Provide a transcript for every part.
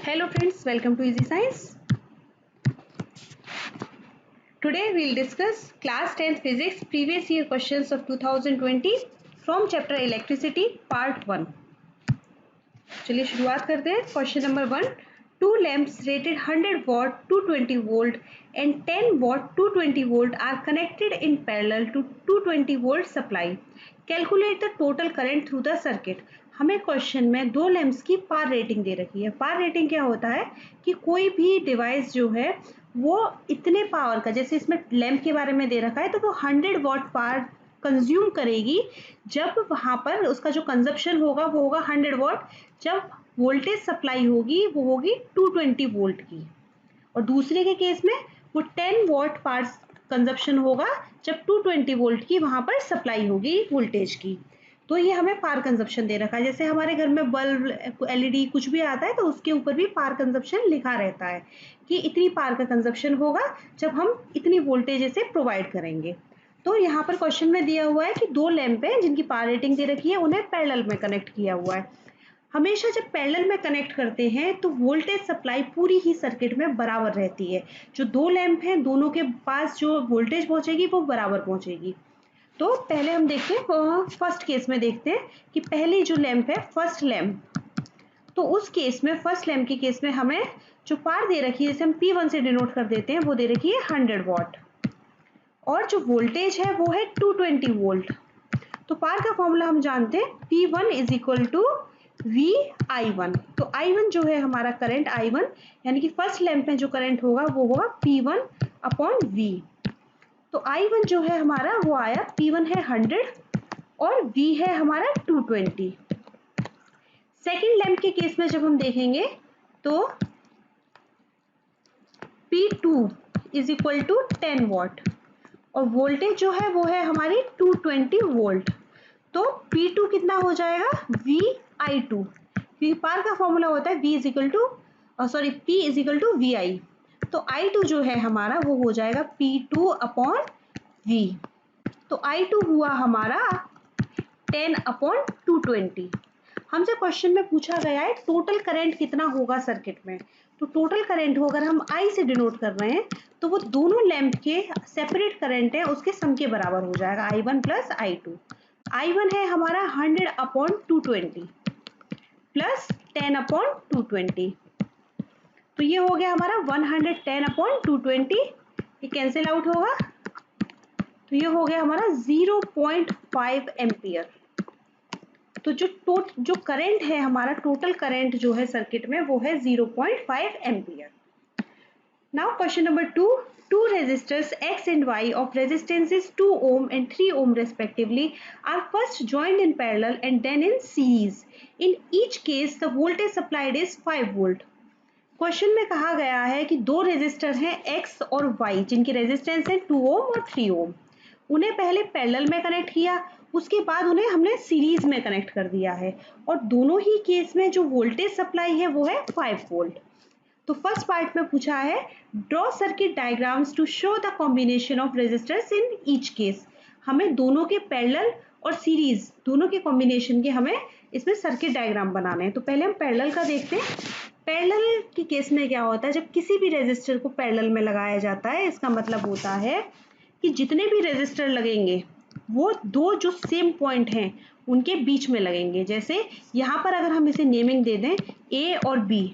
Hello friends, welcome to Easy Science. Today we will discuss class 10th physics previous year questions of 2020 from chapter electricity part 1. चलिए शुरुआत करते हैं. Question number 1. Two lamps rated 100 watt 220 volt and 10 watt 220 volt are connected in parallel to 220 volt supply. Calculate the total current through the circuit. हमें question में दो lamps की पार rating दे रखी है. पार रेटिंग क्या होता है कि कोई भी डिवाइस जो है वो इतने पावर का, जैसे इसमें लैंप के बारे में दे रखा है तो वो 100 वॉट पावर कंज्यूम करेगी जब वहां पर उसका जो कंजप्शन होगा वो होगा 100 वॉट. जब वोल्टेज सप्लाई होगी वो होगी 220 वोल्ट की. और दूसरे के केस में वो 10 वॉट पावर कंजप्शन होगा जब 220 वोल्ट की वहां पर सप्लाई होगी वोल्टेज की. तो ये हमें पावर कंजप्शन दे रखा है. जैसे हमारे घर में बल्ब, एलईडी कुछ भी आता है तो उसके ऊपर भी पावर कंजप्शन लिखा रहता है कि इतनी पावर का कंजप्शन होगा जब हम इतनी वोल्टेज से प्रोवाइड करेंगे. तो यहाँ पर क्वेश्चन में दिया हुआ है कि दो लैंप है जिनकी पावर रेटिंग दे रखी है, उन्हें पैरेलल में कनेक्ट किया हुआ है. हमेशा जब पैरेलल में कनेक्ट करते हैं तो वोल्टेज सप्लाई पूरी ही सर्किट में बराबर रहती है. जो दो लैंप हैं दोनों के पास जो वोल्टेज पहुंचेगी वो बराबर पहुंचेगी. तो पहले हम देखते हैं फर्स्ट केस में देखते हैं कि पहली जो लैंप है फर्स्ट लैंप, तो उस केस में फर्स्ट लैंप के केस में हमें जो पावर दे रखी है जैसे हम P1 से डिनोट कर देते हैं वो दे रखी है 100 वॉट और जो वोल्टेज है वो है 220 वोल्ट. तो पावर का फॉर्मूला हम जानते हैं P1 is equal to VI1. तो I1 जो है हमारा करंट I1 यानी कि फर्स्ट लैंप में जो करंट होगा वो होगा P1 अपॉन V. तो I1 जो है हमारा वो आया P1 है 100 और V है हमारा 220. सेकेंड लैंप के केस में जब हम देखेंगे तो P2 is equal to 10 watt और वोल्टेज जो है वो है हमारी 220 वोल्ट. तो P2 कितना हो जाएगा VI2, क्योंकि पावर का फॉर्मूला होता है V is equal to P is equal to VI. तो I2 जो है हमारा वो हो जाएगा P2 अपॉन V. तो I2 हुआ हमारा 10 अपॉन 220. हमसे क्वेश्चन में पूछा गया है टोटल करंट कितना होगा सर्किट में. तो टोटल करंट हो अगर हम I से डिनोट कर रहे हैं तो वो दोनों लैंप के सेपरेट करंट है उसके सम के बराबर हो जाएगा I1 प्लस I2. I1 है हमारा 100 अपॉन 220 प्लस 10 अपॉन 220. तो ये हो गया हमारा 110 अपॉन 220. ये कैंसिल आउट होगा तो ये हो गया हमारा 0.5 एम्पियर. तो जो करंट है हमारा टोटल करंट जो है सर्किट में वो है 0.5 ampere. Now question number 2. Two resistors X and Y of resistances 2 ohm and 3 ohm respectively are first joined in parallel and then in series. In each case the voltage supplied is 5 volt. Question में कहा गया है कि दो resistor हैं X और Y जिनकी resistance है 2 ओम और 3 ओम. उन्हें पहले पैरेलल में कनेक्ट किया, उसके बाद उन्हें हमने सीरीज में कनेक्ट कर दिया है और दोनों ही केस में जो वोल्टेज सप्लाई है वो है 5 वोल्ट. तो फर्स्ट पार्ट में पूछा है draw circuit diagrams to show the combination of resistors in each case. हमें दोनों के पैरेलल और सीरीज दोनों के कॉम्बिनेशन के हमें इसमें सर्किट डायग्राम बनाने हैं. तो पहले हम पैरेलल का देखते हैं. पैरेलल के केस में क्या होता है जब किसी भी रेजिस्टर को पैरेलल में लगाया जाता है इसका मतलब होता है कि जितने भी रेजिस्टर लगेंगे वो दो जो सेम पॉइंट हैं उनके बीच में लगेंगे. जैसे यहाँ पर अगर हम इसे नेमिंग दे दें A और B,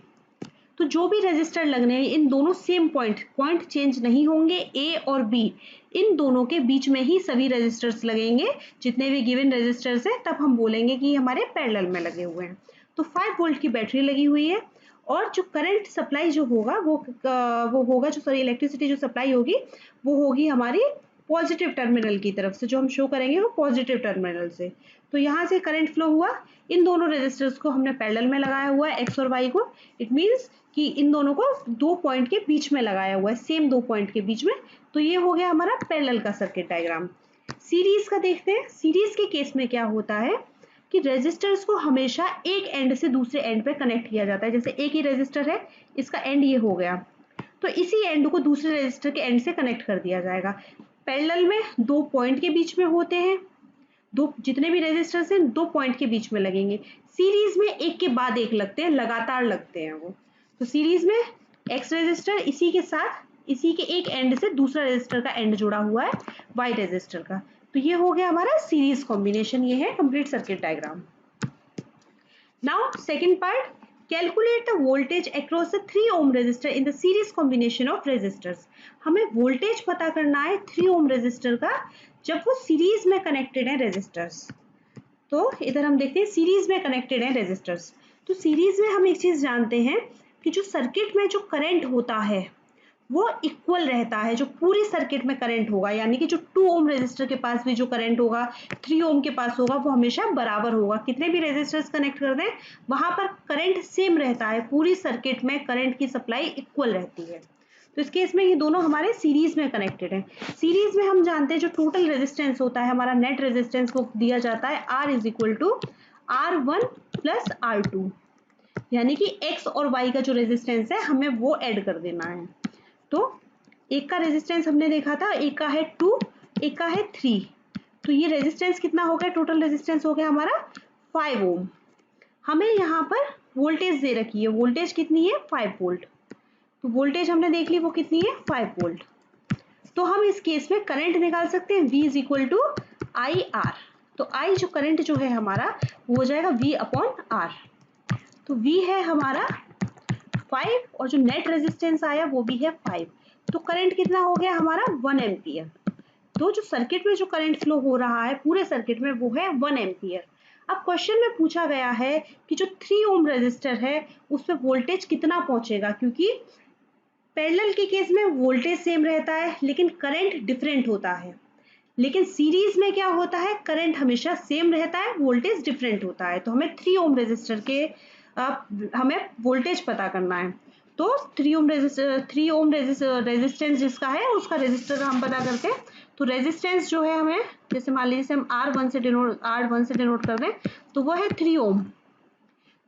तो जो भी रेजिस्टर लगने हैं इन दोनों सेम पॉइंट चेंज नहीं होंगे. A और B इन दोनों के बीच में ही सभी रेजिस्टर्स लगेंगे जितने भी गिवन रेजिस्टर्स हैं. तब हम बोलेंगे कि हमारे पैरेलल में लगे हुए हैं. तो 5 वोल्ट की बैटरी लगी हुई है और जो करंट सप्लाई जो होगा वो होगा जो इलेक्ट्रिसिटी जो सप्लाई होगी वो होगी हमारी पॉजिटिव टर्मिनल की तरफ से. जो हम शो करेंगे वो पॉजिटिव टर्मिनल से. तो यहाँ से करंट फ्लो हुआ, इन दोनों रेजिस्टर्स को हमने पैरेलल में लगाया हुआ है X और Y को. इट मीन्स कि इन दोनों को दो पॉइंट के बीच में लगाया हुआ है, सेम दो पॉइंट के बीच में. तो ये हो गया हमारा पैरेलल का सर्किट डायग्राम. सीरीज का देखते हैं. सीरीज के केस में क्या होता है कि रेजिस्टर्स को हमेशा एक एंड से दूसरे एंड पे कनेक्ट किया जाता है. जैसे एक ही रेजिस्टर है, इसका एंड ये हो गया तो इसी एंड को दूसरे रेजिस्टर के एंड से कनेक्ट कर दिया जाएगा. पैरेलल में दो पॉइंट के बीच में होते हैं, दो जितने भी रेजिस्टर्स हैं दो पॉइंट के बीच में लगेंगे. सीरीज में एक के बाद एक लगते हैं, लगातार लगते हैं वो. तो सीरीज में एक्स रजिस्टर, इसी के साथ इसी के एक एंड से दूसरा रजिस्टर का एंड जुड़ा हुआ है वाई रजिस्टर का। तो ये हो गया हमारा सीरीज कॉम्बिनेशन, ये है complete circuit diagram. Now second part, calculate the voltage across the 3 ohm resistor in the series combination of resistors. हमें वोल्टेज पता करना है 3 ohm रेजिस्टर का जब वो सीरीज में कनेक्टेड है रेजिस्टर्स। तो इधर हम देखते हैं सीरीज में कनेक्टेड है रेजिस्टर्स। तो सीरीज में हम एक चीज जानते हैं कि जो सर्किट में जो करंट होता है वो इक्वल रहता है, जो पूरी सर्किट में करंट होगा, यानी कि जो 2 ओम रेजिस्टर के पास भी जो करंट होगा 3 ओम के पास होगा वो हमेशा बराबर होगा। कितने भी रेजिस्टर्स कनेक्ट कर दें वहां पर करंट सेम रहता है, पूरी सर्किट में करंट की सप्लाई इक्वल रहती है। तो इस केस में ये दोनों हमारे सीरीज में कनेक्टेड है। सीरीज में हम जानते हैं जो टोटल रेजिस्टेंस होता है हमारा नेट रेजिस्टेंस वो दिया जाता है R is equal to R1 plus R2, यानी कि X और Y का जो रेजिस्टेंस है हमें वो ऐड कर देना है। तो एक का रेजिस्टेंस हमने देखा था, एक का है 2, एक का है 3। तो ये रेजिस्टेंस कितना हो गया, टोटल रेजिस्टेंस हो गया हमारा 5 ओम। हमें यहाँ पर वोल्टेज दे रखी है, वोल्टेज कितनी है 5 वोल्ट। तो वोल्टेज हमने देख ली वो कितनी है 5 वोल्ट। तो हम इस केस में करंट निकाल सकते हैं V is equal to I R. तो I जो करंट जो है हमारा वो हो जाएगा V अपॉन R। तो V है हमारा 5 और जो नेट रेजिस्टेंस आया वो भी है 5। तो करंट कितना हो गया हमारा 1 एम्पियर। तो जो सर्किट में जो करंट फ्लो हो रहा है पूरे सर्किट में वो है 1 एम्पियर। अब क्वेश्चन में पूछा गया है कि जो 3 ओम रेजिस्टर है उस पर वोल्टेज कितना पहुंचेगा, क्योंकि पैरेलल के केस में वोल्टेज सेम रहता है लेकिन करंट डिफरेंट होता है, लेकिन सीरीज में क्या होता है करंट हमेशा सेम रहता है, वोल्टेज डिफरेंट होता है। तो हमें 3 ओम रेजिस्टर के हमें वोल्टेज पता करना है। तो 3 ओम रेजिस्टेंस जिसका है उसका रेजिस्टर हम पता करते हैं। तो रेजिस्टेंस जो है हमें, जैसे मान लीजिए हम R1 से डिनोट कर दें तो वो है 3 ओम।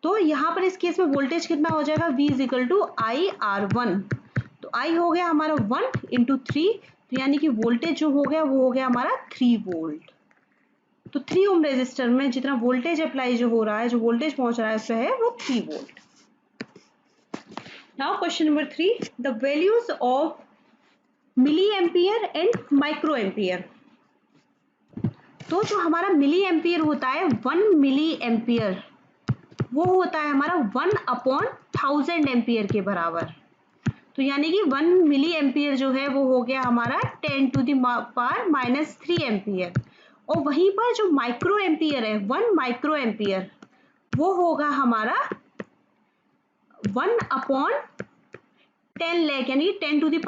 तो यहाँ पर इस केस में वोल्टेज कितना हो जाएगा V is equal to I R1। तो I हो गया हमारा 1 इंटू 3, तो यानी कि वोल्टेज जो हो गया वो हो गया हमारा 3 वोल्ट। तो 3 ओम रेजिस्टर में जितना वोल्टेज अप्लाई जो हो रहा है, जो वोल्टेज पहुंच रहा है उससे है वो 3 volt. Now question number 3, the values of milli ampere and micro ampere. तो जो हमारा मिली एम्पियर होता है 1 मिली एम्पियर वो होता है हमारा 1 अपॉन 1000 एम्पियर के बराबर। तो यानी कि 1 मिली एम्पियर जो है वो हो गया हमारा 10 to the power minus 3 ampere. और वहीं पर जो माइक्रो एम्पियर है 1 माइक्रो एम्पियर वो होगा हमारा 1 अपॉन 10 लाख, यानी 10 टू द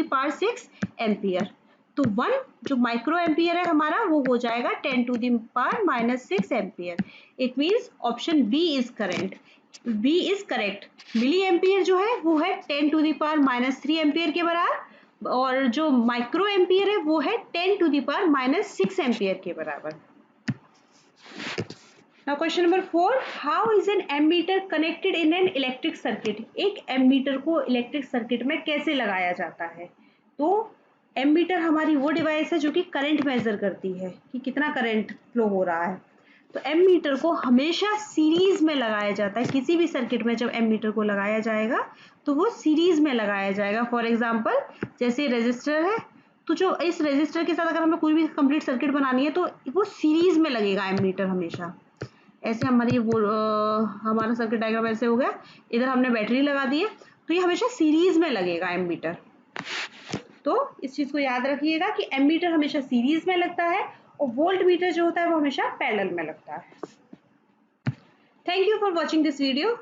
पावर 6 एम्पियर। तो 1 जो माइक्रो एम्पियर है हमारा वो हो जाएगा 10 to the power minus 6 ampere. It means option B is correct. Milli ampere जो है वो है 10 to the power minus 3 ampere के बराबर, और जो माइक्रो एम्पियर है वो है 10 to the power minus 6 ampere के बराबर। Now question number 4, how is an ammeter connected in an electric circuit? एक एमीटर को इलेक्ट्रिक सर्किट में कैसे लगाया जाता है? तो एमीटर हमारी वो डिवाइस है जो कि करंट मेजर करती है कि कितना करंट फ्लो हो रहा है। तो एमीटर को हमेशा सीरीज में लगाया जाता है। किसी भी सर्किट में जब एमीटर को लगाया जाएगा तो वो सीरीज में लगाया जाएगा। फॉर एग्जाम्पल जैसे रेजिस्टर है, तो जो इस रेजिस्टर के साथ अगर हमें कोई भी कंप्लीट सर्किट बनानी है तो वो सीरीज में लगेगा एमीटर हमेशा। ऐसे हमारी वो हमारा सर्किट डायग्राम ऐसे हो गया, इधर हमने बैटरी लगा दी है तो ये हमेशा सीरीज में लगेगा एमीटर। तो इस चीज को याद रखिएगा कि एमीटर हमेशा सीरीज में लगता है और वोल्ट मीटर जो होता है वो हमेशा पैरेलल में लगता है। Thank you for watching this video.